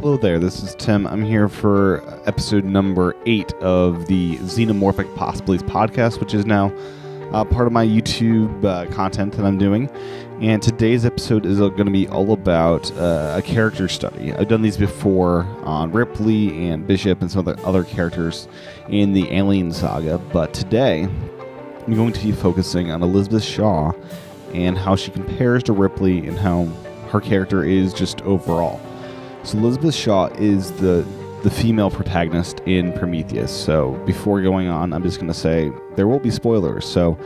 Hello there, this is Tim. I'm here for episode number 8 of the Xenomorphic Possibilities podcast, which is now part of my YouTube content that I'm doing. And today's episode is going to be all about a character study. I've done these before on Ripley and Bishop and some of the other characters in the Alien saga, but today I'm going to be focusing on Elizabeth Shaw and how she compares to Ripley and how her character is just overall. So Elizabeth Shaw is the female protagonist in Prometheus. So before going on, I'm just going to say there will be spoilers. So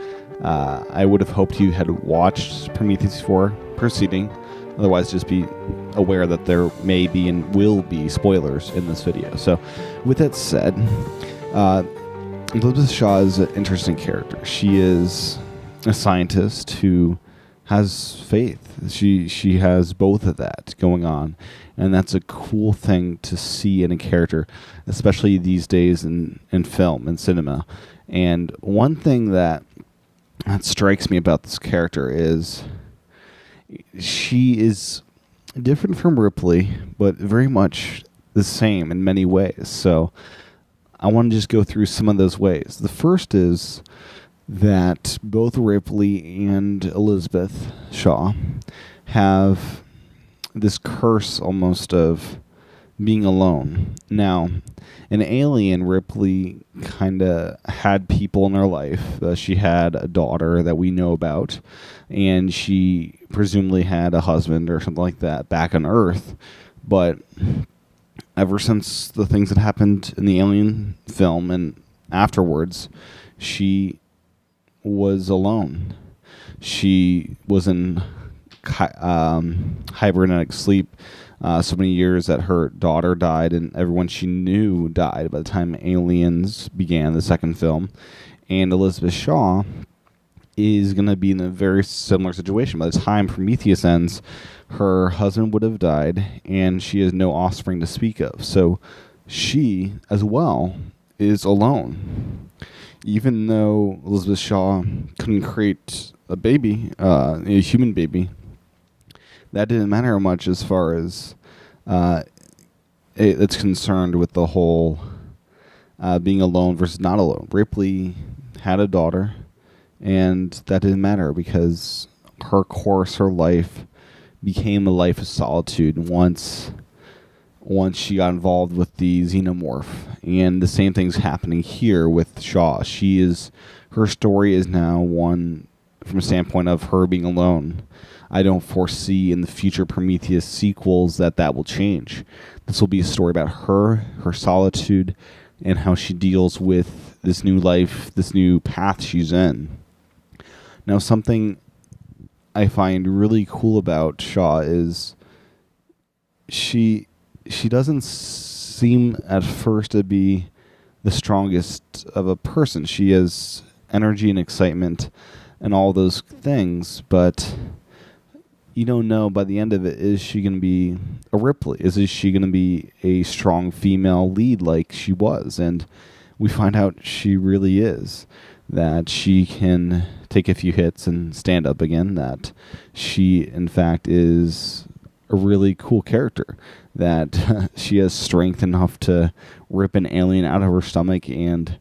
I would have hoped you had watched Prometheus before proceeding. Otherwise, just be aware that there may be and will be spoilers in this video. So with that said, Elizabeth Shaw is an interesting character. She is a scientist who has faith. She has both of that going on, and that's a cool thing to see in a character, especially these days in film and cinema. And one thing that strikes me about this character is she is different from Ripley, but very much the same in many ways. So I want to just go through some of those ways. The first is that both Ripley and Elizabeth Shaw have this curse almost of being alone. Now, in Alien, Ripley kind of had people in her life. She had a daughter that we know about, and she presumably had a husband or something like that back on Earth. But ever since the things that happened in the Alien film and afterwards, she was alone. She was in hibernatic sleep so many years that her daughter died and everyone she knew died by the time Aliens began, the second film. And Elizabeth Shaw is going to be in a very similar situation. By the time Prometheus ends, her husband would have died and she has no offspring to speak of. So she, as well, is alone. Even though Elizabeth Shaw couldn't create a baby, a human baby, that didn't matter much as far as it's concerned with the whole being alone versus not alone. Ripley had a daughter, and that didn't matter because her course, her life, became a life of solitude once she got involved with the Xenomorph. And the same thing's happening here with Shaw. Her story is now one from a standpoint of her being alone. I don't foresee in the future Prometheus sequels that will change. This will be a story about her solitude, and how she deals with this new life, this new path she's in. Now, something I find really cool about Shaw is she doesn't seem at first to be the strongest of a person. She has energy and excitement and all those things, but you don't know by the end of it, is she going to be a Ripley? Is she going to be a strong female lead like she was? And we find out she really is. That she can take a few hits and stand up again. That she, in fact, is a really cool character. That she has strength enough to rip an alien out of her stomach, and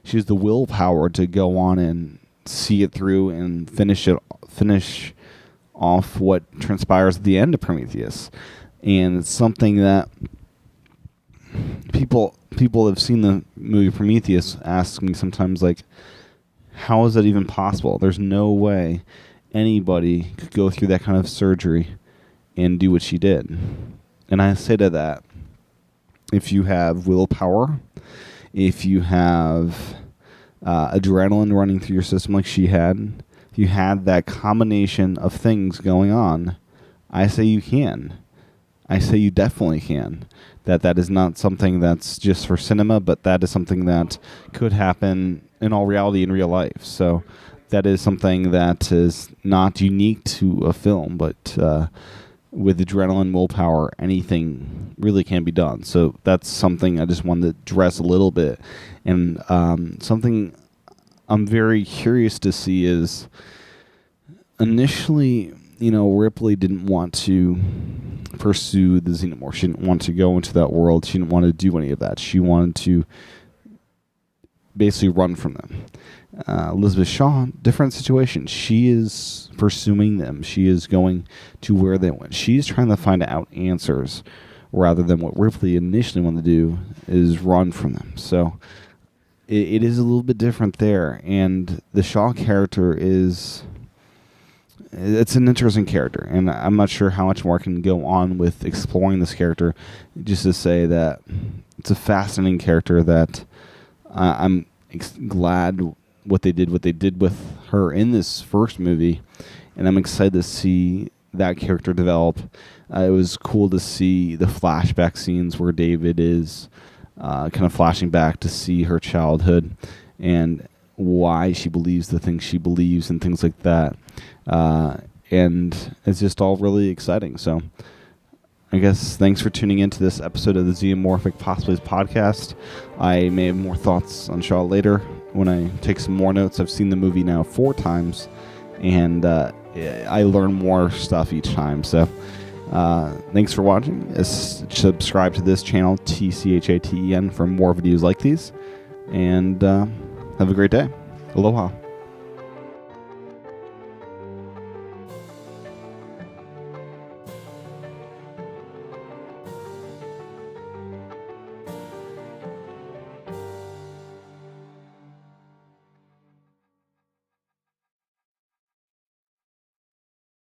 she has the willpower to go on and see it through and finish off what transpires at the end of Prometheus. And it's something that people have seen the movie Prometheus ask me sometimes, like, how is that even possible? There's no way anybody could go through that kind of surgery and do what she did. And I say to that, if you have willpower, if you have adrenaline running through your system like she had, if you had that combination of things going on, I say you can. I say you definitely can. That is not something that's just for cinema, but that is something that could happen in all reality in real life. So that is something that is not unique to a film, but with adrenaline, willpower, anything really can be done. So that's something I just wanted to address a little bit. And something I'm very curious to see is initially, Ripley didn't want to pursue the Xenomorph. She didn't want to go into that world. She didn't want to do any of that. She wanted to basically run from them. Elizabeth Shaw, different situation. She is pursuing them. She is going to where they went. She's trying to find out answers rather than what Ripley initially wanted to do is run from them. So it is a little bit different there. And the Shaw character it's an interesting character. And I'm not sure how much more I can go on with exploring this character, just to say that it's a fascinating character that I'm glad what they did with her in this first movie, and I'm excited to see that character develop. It was cool to see the flashback scenes where David is kind of flashing back to see her childhood and why she believes the things she believes and things like that. And it's just all really exciting. So I guess thanks for tuning into this episode of the Xenomorphic Possibilities podcast. I may have more thoughts on Shaw later when I take some more notes. I've seen the movie now 4 times, and I learn more stuff each time. So thanks for watching. Subscribe to this channel, TCHATEN, for more videos like these. And have a great day. Aloha.